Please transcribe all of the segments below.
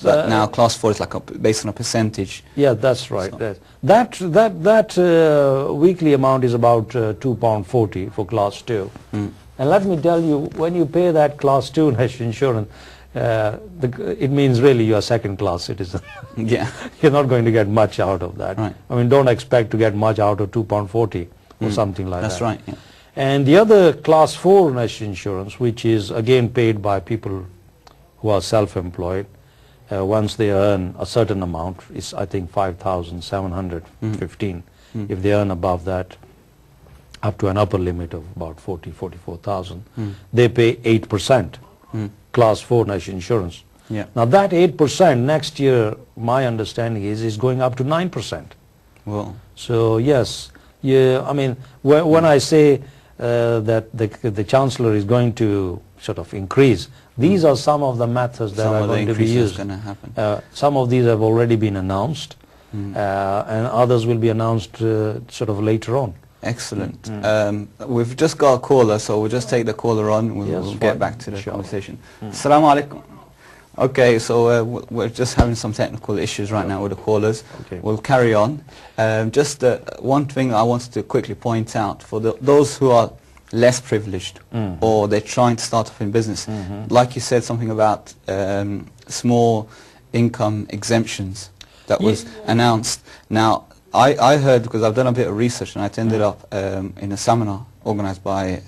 But now class 4 is like based on a percentage. Yeah, that's right. So that weekly amount is about £2.40 for class 2. And let me tell you, when you pay that class 2 national insurance, it means really you are second-class citizen. Yeah, you're not going to get much out of that. Right. I mean, don't expect to get much out of £2.40 or something like that. That's right. Yeah. And the other class 4 national insurance, which is again paid by people who are self-employed, once they earn a certain amount, is I think 5,715. If they earn above that, up to an upper limit of about 44,000, they pay 8%. Class 4 national insurance. Yeah. Now that 8% next year, my understanding is going up to 9%. Well. So yes, yeah. I mean, when I say that the Chancellor is going to sort of increase, these are some of the methods that are going to be used. Some of these have already been announced, and others will be announced sort of later on. Excellent. We've just got a caller, so we'll just take the caller on. We'll get back to the conversation. Assalamu alaikum. Okay, so we're just having some technical issues right now with the callers. Okay. We'll carry on. Just one thing I wanted to quickly point out for those who are less privileged or they're trying to start up in business. Like you said, something about small income exemptions that was announced. Now, I heard, because I've done a bit of research, and I ended up in a seminar organised by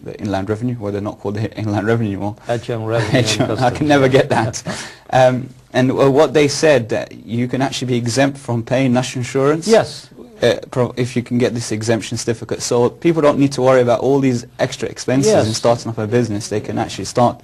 the Inland Revenue, well, they're not called the Inland Revenue anymore. HM Revenue. I can never get that. And what they said, that you can actually be exempt from paying national insurance. Yes. If you can get this exemption certificate. So people don't need to worry about all these extra expenses in starting up a business. They can actually start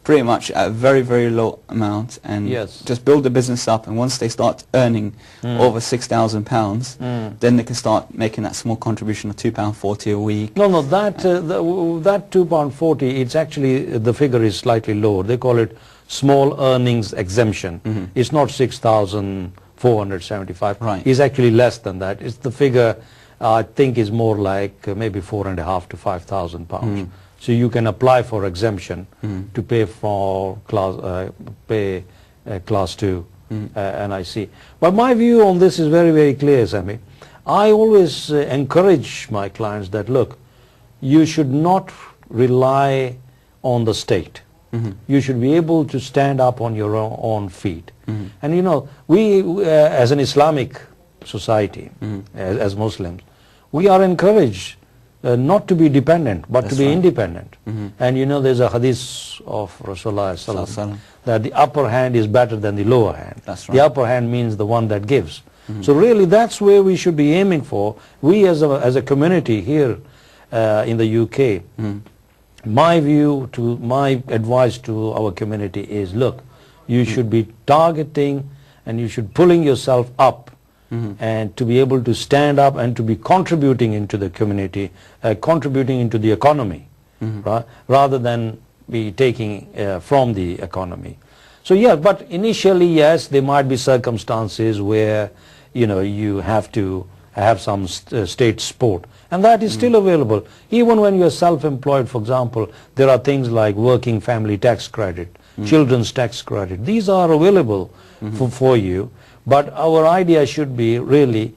pretty much at a very, very low amount and just build the business up, and once they start earning over £6,000, then they can start making that small contribution of £2.40 a week. No, that £2.40, it's actually, the figure is slightly lower. They call it small earnings exemption. It's not 6,475. Right. It's actually less than that. It's the figure, I think, is more like maybe £4,500 to £5,000. So you can apply for exemption to pay for class 2 NIC. But my view on this is very, very clear, Sammy. I always encourage my clients that, look, you should not rely on the state. You should be able to stand up on your own feet. And you know, we as an Islamic society, as Muslims, we are encouraged not to be dependent, but to be independent. And you know, there's a hadith of Rasulullah that the upper hand is better than the lower hand. The upper hand means the one that gives. So really, that's where we should be aiming for. We as a community here in the UK, my advice to our community is, look, you should be targeting and you should pulling yourself up and to be able to stand up and to be contributing into the community, contributing into the economy, right, rather than be taking from the economy. So yeah, but initially, yes, there might be circumstances where, you know, you have to have some state support, and that is still available. Even when you are self-employed, for example, there are things like working family tax credit, children's tax credit. These are available for you. But our idea should be really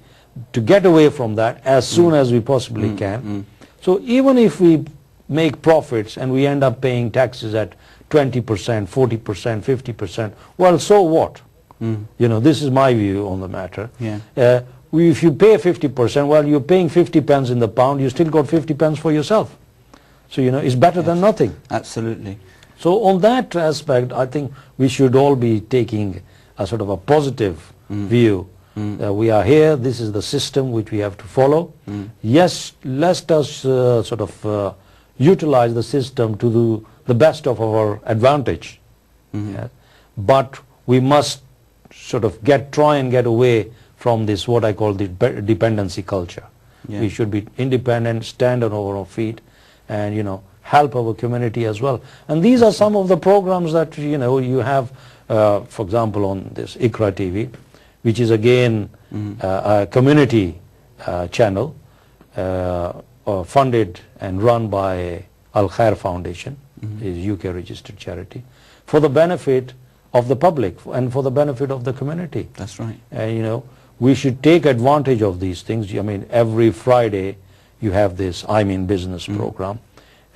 to get away from that as soon as we possibly can. So even if we make profits and we end up paying taxes at 20%, 40%, 50%, well, so what? You know, this is my view on the matter. If you pay 50%, well, you're paying 50 pence in the pound, you still got 50 pence for yourself. So, you know, it's better than nothing. Absolutely. So on that aspect, I think we should all be taking a sort of a positive view. We are here, this is the system which we have to follow. Yes, let us sort of utilize the system to do the best of our advantage. But we must sort of try and get away from this, what I call the dependency culture. We should be independent, stand on our own feet, and, you know, help our community as well. And these are some of the programs that, you know, you have, for example, on this IQRA TV, which is again a community channel funded and run by Al Khair Foundation, is UK registered charity, for the benefit of the public and for the benefit of the community. That's right. You know, we should take advantage of these things. I mean, every Friday you have this Business program,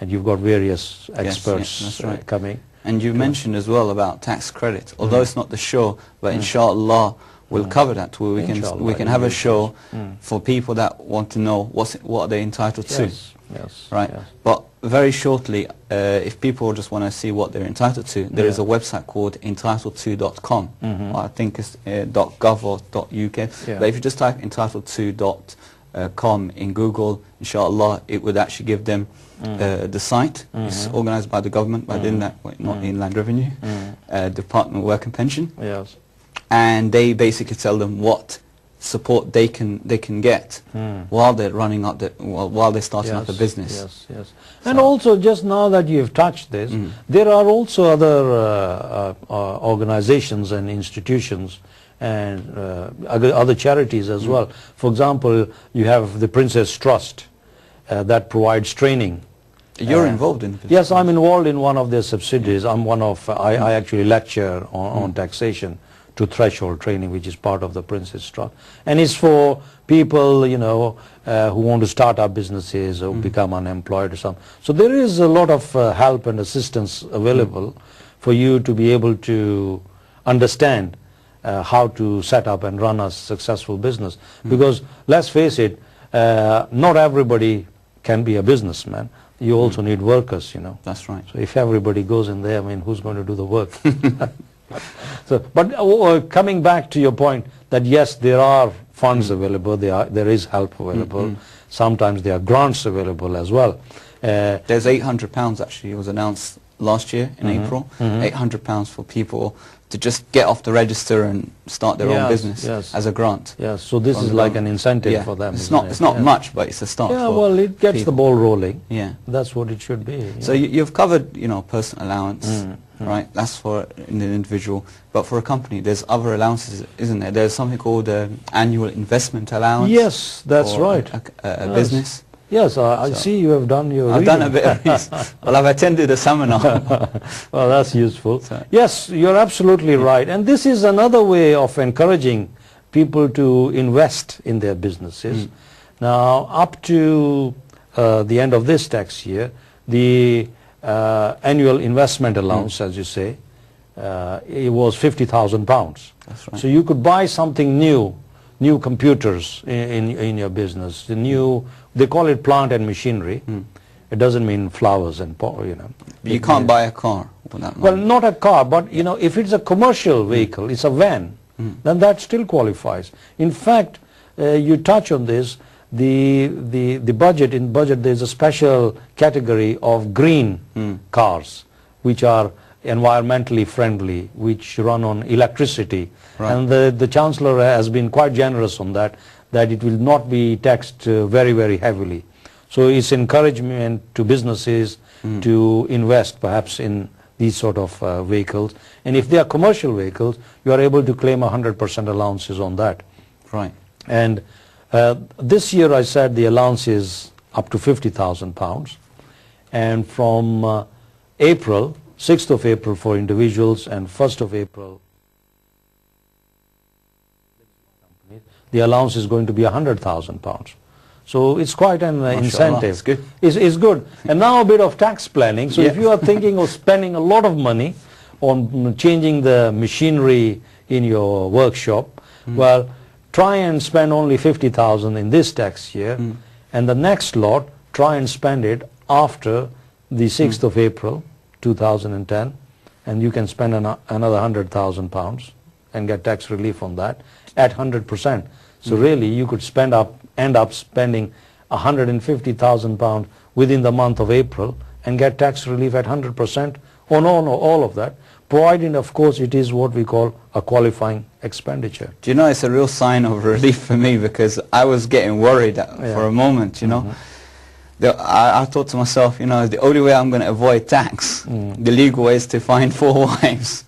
and you've got various experts that's right. coming. And you mentioned as well about tax credit, although it's not the show, but inshallah we'll cover that, where we can have a show for people that want to know what they're entitled to. Yes, right. Yes. But very shortly, if people just want to see what they're entitled to, there is a website called entitled2.com. I think it's .gov or .uk. But if you just type entitled2.com in Google, inshallah, it would actually give them the site. It's organized by the government, by the not Inland Revenue, Department of Work and Pension. Yes. And they basically tell them what support they can get while they're running up while they're starting up a business. Yes, yes. And also, just now that you've touched this, there are also other organizations and institutions and other charities as well. For example, you have the Princess Trust that provides training. You're involved in this? Yes, I'm involved in one of their subsidiaries. I actually lecture on taxation to threshold training, which is part of the Princess Trust, and it's for people, you know, who want to start up businesses or become unemployed or something. So there is a lot of help and assistance available for you to be able to understand how to set up and run a successful business. Because let's face it, not everybody can be a businessman. You also need workers, you know. That's right. So if everybody goes in there, I mean, who's going to do the work? So, but coming back to your point that yes, there are funds available, there is help available. Sometimes there are grants available as well. There's £800 actually. It was announced last year in April. £800 for people to just get off the register and start their own business as a grant. Yes, so this is like an incentive for them. It's not much, but it's a start. Yeah, well, it gets the ball rolling. Yeah, that's what it should be. So you've covered, you know, personal allowance, right? That's for an individual, but for a company, there's other allowances, isn't there? There's something called annual investment allowance. Yes, that's right. A business. Yes, I see you have done your I've done a bit of research. Well, I've attended a seminar. Well, that's useful. Yes, you're absolutely right. And this is another way of encouraging people to invest in their businesses. Now, up to the end of this tax year, the annual investment allowance, as you say, it was £50,000. That's right. So you could buy something new computers in your business, they call it plant and machinery. It doesn't mean flowers and, you know. You can't buy a car for that money. Well, not a car, but, you know, if it's a commercial vehicle, it's a van, then that still qualifies. In fact, you touch on this, the budget, in budget there's a special category of green cars, which are environmentally friendly, which run on electricity. Right. And the Chancellor has been quite generous on that it will not be taxed very, very heavily. So it's encouragement to businesses to invest perhaps in these sort of vehicles. And if they are commercial vehicles, you are able to claim 100% allowances on that. Right. And this year I said the allowance is up to £50,000. And from April, 6th of April for individuals and 1st of April, the allowance is going to be £100,000. So it's quite an incentive. It's good. It's good. And now a bit of tax planning. So if you are thinking of spending a lot of money on changing the machinery in your workshop, well, try and spend only £50,000 in this tax year, and the next lot, try and spend it after the 6th of April 2010, and you can spend another £100,000 and get tax relief on that at 100%. So really you could end up spending £150,000 within the month of April and get tax relief at 100% on all of that, providing of course it is what we call a qualifying expenditure. Do you know, it's a real sign of relief for me, because I was getting worried for a moment, you know. I thought to myself, you know, the only way I'm going to avoid tax, the legal way is to find 4 wives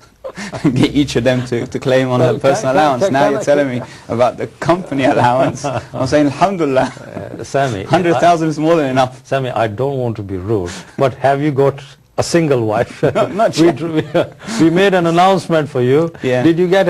and get each of them to claim on a personal allowance. Now you're telling me about the company allowance. I'm saying, alhamdulillah, Sammy, 100,000 is more than enough. Sammy, I don't want to be rude, but have you got a single wife. Not yet. We made an announcement for you. Yeah. Did you get